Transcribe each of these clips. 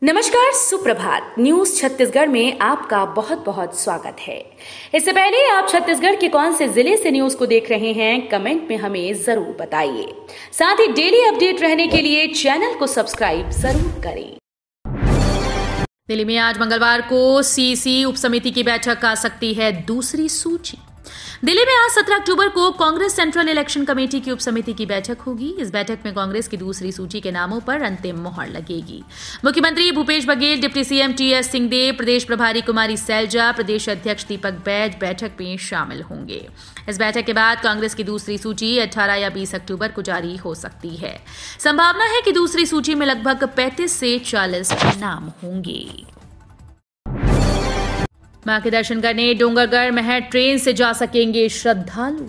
नमस्कार, सुप्रभात। न्यूज छत्तीसगढ़ में आपका बहुत बहुत स्वागत है। इससे पहले आप छत्तीसगढ़ के कौन से जिले से न्यूज को देख रहे हैं, कमेंट में हमें जरूर बताइए। साथ ही डेली अपडेट रहने के लिए चैनल को सब्सक्राइब जरूर करें। दिल्ली में आज मंगलवार को सीसी उपसमिति की बैठक आ सकती है दूसरी सूची। दिल्ली में आज 17 अक्टूबर को कांग्रेस सेंट्रल इलेक्शन कमेटी की उपसमिति की बैठक होगी। इस बैठक में कांग्रेस की दूसरी सूची के नामों पर अंतिम मोहर लगेगी। मुख्यमंत्री भूपेश बघेल, डिप्टी सीएम टीएस सिंहदेव, प्रदेश प्रभारी कुमारी सैलजा, प्रदेश अध्यक्ष दीपक बैज बैठक में शामिल होंगे। इस बैठक के बाद कांग्रेस की दूसरी सूची 18 या 20 अक्टूबर को जारी हो सकती है। संभावना है कि दूसरी सूची में लगभग 35 से 40 नाम होंगे। मां के दर्शन करने डोंगरगढ़ महर ट्रेन से जा सकेंगे श्रद्धालु।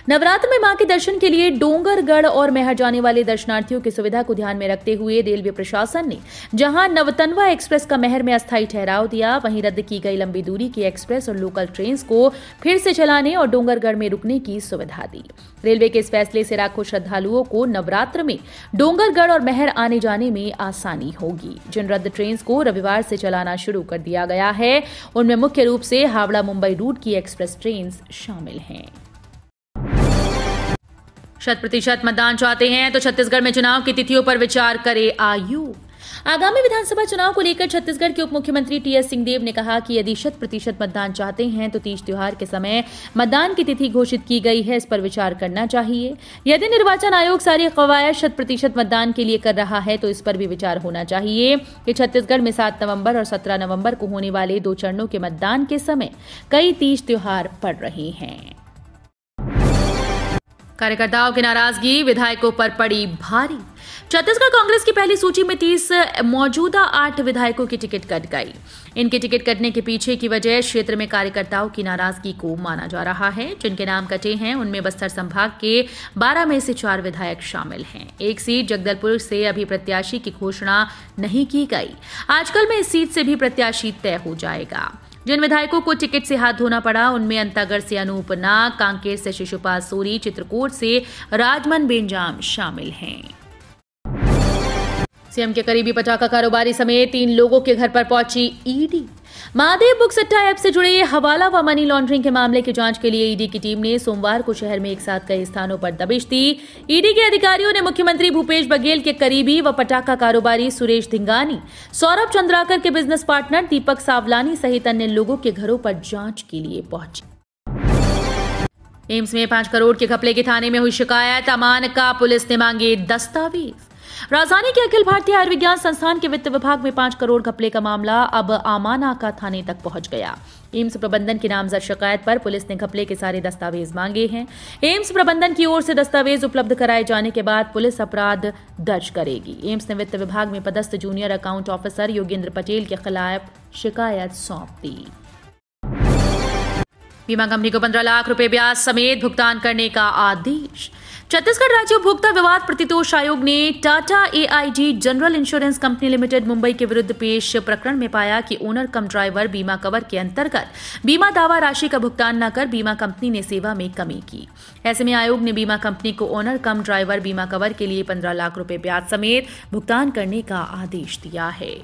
नवरात्र में मां के दर्शन के लिए डोंगरगढ़ और महर जाने वाले दर्शनार्थियों की सुविधा को ध्यान में रखते हुए रेलवे प्रशासन ने जहां नवतनवा एक्सप्रेस का महर में अस्थायी ठहराव दिया, वहीं रद्द की गई लंबी दूरी की एक्सप्रेस और लोकल ट्रेन को फिर से चलाने और डोंगरगढ़ में रुकने की सुविधा दी। रेलवे के इस फैसले से लाखों श्रद्धालुओं को नवरात्र में डोंगरगढ़ और महर आने जाने में आसानी होगी। जिन रद्द ट्रेन को रविवार से चलाना शुरू कर दिया गया है, उनमें मुख्य रूप से हावड़ा मुंबई रूट की एक्सप्रेस ट्रेन शामिल हैं। 100% मतदान चाहते हैं तो छत्तीसगढ़ में चुनाव की तिथियों पर विचार करे आयोग। आगामी विधानसभा चुनाव को लेकर छत्तीसगढ़ के उप मुख्यमंत्री टीएस सिंहदेव ने कहा कि यदि 100% मतदान चाहते हैं तो तीज त्योहार के समय मतदान की तिथि घोषित की गई है, इस पर विचार करना चाहिए। यदि निर्वाचन आयोग सारी कवायद 100% मतदान के लिए कर रहा है तो इस पर भी विचार होना चाहिए कि छत्तीसगढ़ में 7 नवंबर और 17 नवंबर को होने वाले 2 चरणों के मतदान के समय कई तीज त्योहार पड़ रहे हैं। कार्यकर्ताओं की नाराजगी विधायकों पर पड़ी भारी। छत्तीसगढ़ कांग्रेस की पहली सूची में 30 मौजूदा 8 विधायकों की टिकट कट गई। इनके टिकट कटने के पीछे की वजह क्षेत्र में कार्यकर्ताओं की नाराजगी को माना जा रहा है। जिनके नाम कटे हैं उनमें बस्तर संभाग के 12 में से 4 विधायक शामिल हैं। एक सीट जगदलपुर से अभी प्रत्याशी की घोषणा नहीं की गई। आजकल में इस सीट से भी प्रत्याशी तय हो जाएगा। जिन विधायकों को टिकट से हाथ धोना पड़ा उनमें अंतागढ़ से अनूप नाग, कांकेर से शिशुपाल सोरी, चित्रकूट से राजमन बेंजाम शामिल हैं। सीएम के करीबी पटाखा कारोबारी समेत 3 लोगों के घर पर पहुंची ईडी। महादेव बुक सट्टा ऐप से जुड़े हवाला व मनी लॉन्ड्रिंग के मामले की जांच के लिए ईडी की टीम ने सोमवार को शहर में एक साथ कई स्थानों पर दबिश दी। ईडी के अधिकारियों ने मुख्यमंत्री भूपेश बघेल के करीबी व पटाखा कारोबारी सुरेश धिंगानी, सौरभ चंद्राकर के बिजनेस पार्टनर दीपक सावलानी सहित अन्य लोगों के घरों पर जांच के लिए पहुंची। एम्स में 5 करोड़ के घपले की थाने में हुई शिकायत, अमान का पुलिस ने मांगे दस्तावेज। राजधानी के अखिल भारतीय आयुर्विज्ञान संस्थान के वित्त विभाग में 5 करोड़ घपले का मामला अब आमाना का थाने तक पहुंच गया। एम्स प्रबंधन की नामजद शिकायत पर पुलिस ने घपले के सारे दस्तावेज मांगे हैं। एम्स प्रबंधन की ओर से दस्तावेज उपलब्ध कराए जाने के बाद पुलिस अपराध दर्ज करेगी। एम्स ने वित्त विभाग में पदस्थ junior account officer Yogendra Patel के खिलाफ शिकायत सौंप दी। बीमा कंपनी को 15 लाख रुपए ब्याज समेत भुगतान करने का आदेश। छत्तीसगढ़ राज्य उपभोक्ता विवाद प्रतितोष आयोग ने Tata AIG general insurance company limited Mumbai के विरुद्ध पेश प्रकरण में पाया कि ओनर कम ड्राइवर बीमा कवर के अंतर्गत बीमा दावा राशि का भुगतान न कर बीमा कंपनी ने सेवा में कमी की। ऐसे में आयोग ने बीमा कंपनी को ओनर कम ड्राइवर बीमा कवर के लिए 15 लाख रुपए ब्याज समेत भुगतान करने का आदेश दिया है।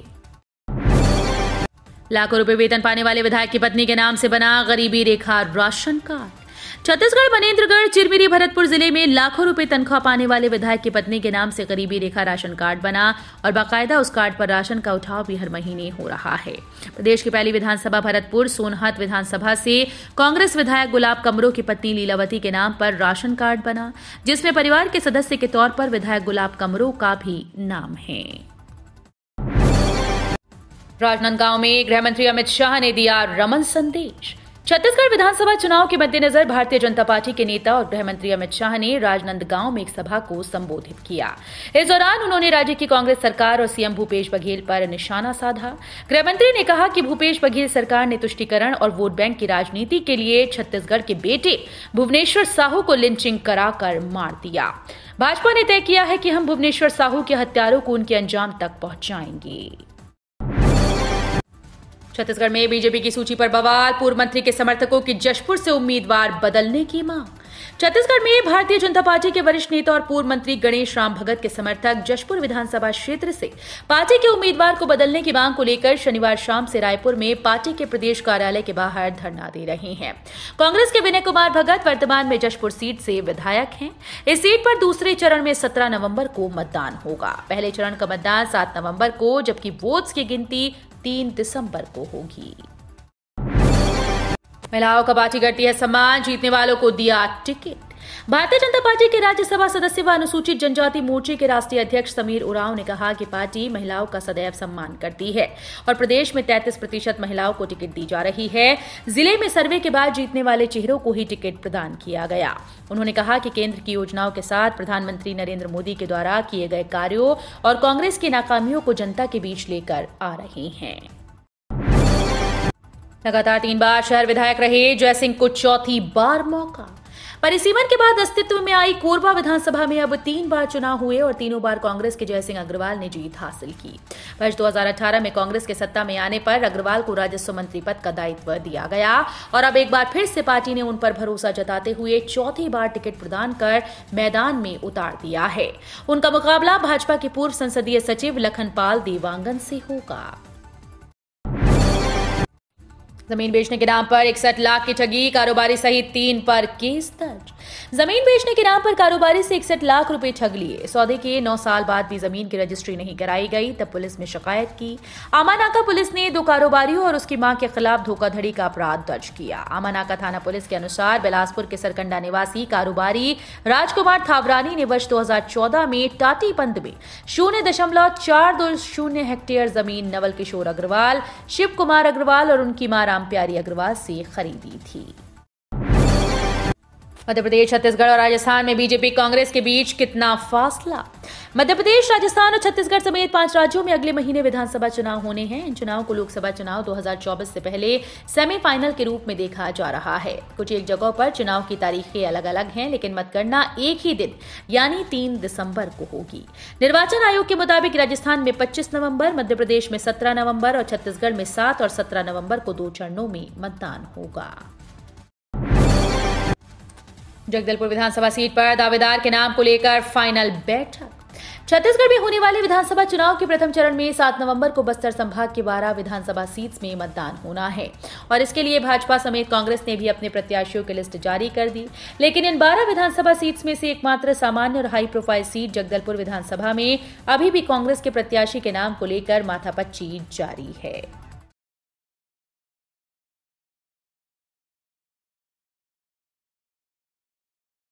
लाखों रुपए वेतन पाने वाले विधायक की पत्नी के नाम से बना गरीबी रेखा राशन कार्ड। छत्तीसगढ़ मनेन्द्रगढ़ चिरमिरी भरतपुर जिले में लाखों रुपए तनख्वाह पाने वाले विधायक की पत्नी के नाम से गरीबी रेखा राशन कार्ड बना और बाकायदा उस कार्ड पर राशन का उठाव भी हर महीने हो रहा है। प्रदेश की पहली विधानसभा भरतपुर सोनहत विधानसभा से कांग्रेस विधायक गुलाब कमरो की पत्नी लीलावती के नाम पर राशन कार्ड बना, जिसमें परिवार के सदस्य के तौर पर विधायक गुलाब कमरो का भी नाम है। राजनांदगांव में गृह मंत्री अमित शाह ने दिया रमन संदेश। छत्तीसगढ़ विधानसभा चुनाव के मद्देनजर भारतीय जनता पार्टी के नेता और गृह मंत्री अमित शाह ने राजनांदगांव में एक सभा को संबोधित किया। इस दौरान उन्होंने राज्य की कांग्रेस सरकार और सीएम भूपेश बघेल पर निशाना साधा। गृह मंत्री ने कहा कि भूपेश बघेल सरकार ने तुष्टीकरण और वोट बैंक की राजनीति के लिए छत्तीसगढ़ के बेटे भुवनेश्वर साहू को लिंचिंग कराकर मार दिया। भाजपा ने तय किया है कि हम भुवनेश्वर साहू के हत्यारों को उनके अंजाम तक पहुंचाएंगे। छत्तीसगढ़ में बीजेपी की सूची पर बवाल, पूर्व मंत्री के समर्थकों की जशपुर से उम्मीदवार बदलने की मांग। छत्तीसगढ़ में भारतीय जनता पार्टी के वरिष्ठ नेता और पूर्व मंत्री गणेश राम भगत के समर्थक जशपुर विधानसभा क्षेत्र से पार्टी के उम्मीदवार को बदलने की मांग को लेकर शनिवार शाम से रायपुर में पार्टी के प्रदेश कार्यालय के बाहर धरना दे रहे हैं। कांग्रेस के विनय कुमार भगत वर्तमान में जशपुर सीट से विधायक हैं। इस सीट पर दूसरे चरण में 17 नवंबर को मतदान होगा। पहले चरण का मतदान 7 नवंबर को, जबकि वोट्स की गिनती 3 दिसंबर को होगी। महिलाओं का पार्टी करती है सम्मान, जीतने वालों को दिया टिकट। भारतीय जनता पार्टी के राज्यसभा सदस्य व अनुसूचित जनजाति मोर्चे के राष्ट्रीय अध्यक्ष समीर उरांव ने कहा कि पार्टी महिलाओं का सदैव सम्मान करती है और प्रदेश में 33% महिलाओं को टिकट दी जा रही है। जिले में सर्वे के बाद जीतने वाले चेहरों को ही टिकट प्रदान किया गया। उन्होंने कहा कि केंद्र की योजनाओं के साथ प्रधानमंत्री नरेंद्र मोदी के द्वारा किए गए कार्यों और कांग्रेस की नाकामियों को जनता के बीच लेकर आ रहे हैं। लगातार 3 बार शहर विधायक रहे जयसिंह को चौथी बार मौका। परिसीमन के बाद अस्तित्व में आई कोरबा विधानसभा में अब 3 बार चुनाव हुए और तीनों बार कांग्रेस के जयसिंह अग्रवाल ने जीत हासिल की। वर्ष 2018 में कांग्रेस के सत्ता में आने पर अग्रवाल को राजस्व मंत्री पद का दायित्व दिया गया और अब एक बार फिर से पार्टी ने उन पर भरोसा जताते हुए चौथी बार टिकट प्रदान कर मैदान में उतार दिया है। उनका मुकाबला भाजपा के पूर्व संसदीय सचिव लखनपाल देवांगन से होगा। जमीन बेचने के नाम पर 61 लाख की ठगी, कारोबारी सहित 3 पर केस दर्ज। जमीन बेचने के नाम पर कारोबारी से 61 लाख रुपए ठग लिए। सौदे के 9 साल बाद भी जमीन की रजिस्ट्री नहीं कराई गई, तब पुलिस में शिकायत की। आमानाका पुलिस ने 2 कारोबारियों और उसकी मां के खिलाफ धोखाधड़ी का अपराध दर्ज किया। आमानाका थाना पुलिस के अनुसार बिलासपुर के सरकंडा निवासी कारोबारी राजकुमार थावरानी ने वर्ष 2014 में टाटीपंद में 0.420 हेक्टेयर जमीन नवल किशोर अग्रवाल, शिव कुमार अग्रवाल और उनकी मां प्यारी अग्रवाल से खरीदी थी। मध्य प्रदेश, छत्तीसगढ़ और राजस्थान में बीजेपी कांग्रेस के बीच कितना फासला। मध्य प्रदेश, राजस्थान और छत्तीसगढ़ समेत 5 राज्यों में अगले महीने विधानसभा चुनाव होने हैं। इन चुनाव को लोकसभा चुनाव 2024 से पहले सेमीफाइनल के रूप में देखा जा रहा है। कुछ एक जगहों पर चुनाव की तारीखें अलग अलग हैं, लेकिन मतगणना एक ही दिन यानी 3 दिसंबर को होगी। निर्वाचन आयोग के मुताबिक राजस्थान में 25 नवंबर, मध्य प्रदेश में 17 नवंबर और छत्तीसगढ़ में 7 और 17 नवंबर को 2 चरणों में मतदान होगा। जगदलपुर विधानसभा सीट पर दावेदार के नाम को लेकर फाइनल बैठक। छत्तीसगढ़ में होने वाले विधानसभा चुनाव के प्रथम चरण में 7 नवंबर को बस्तर संभाग के 12 विधानसभा सीट्स में मतदान होना है और इसके लिए भाजपा समेत कांग्रेस ने भी अपने प्रत्याशियों की लिस्ट जारी कर दी। लेकिन इन 12 विधानसभा सीट्स में से एकमात्र सामान्य और हाई प्रोफाइल सीट जगदलपुर विधानसभा में अभी भी कांग्रेस के प्रत्याशी के नाम को लेकर माथापच्ची जारी है।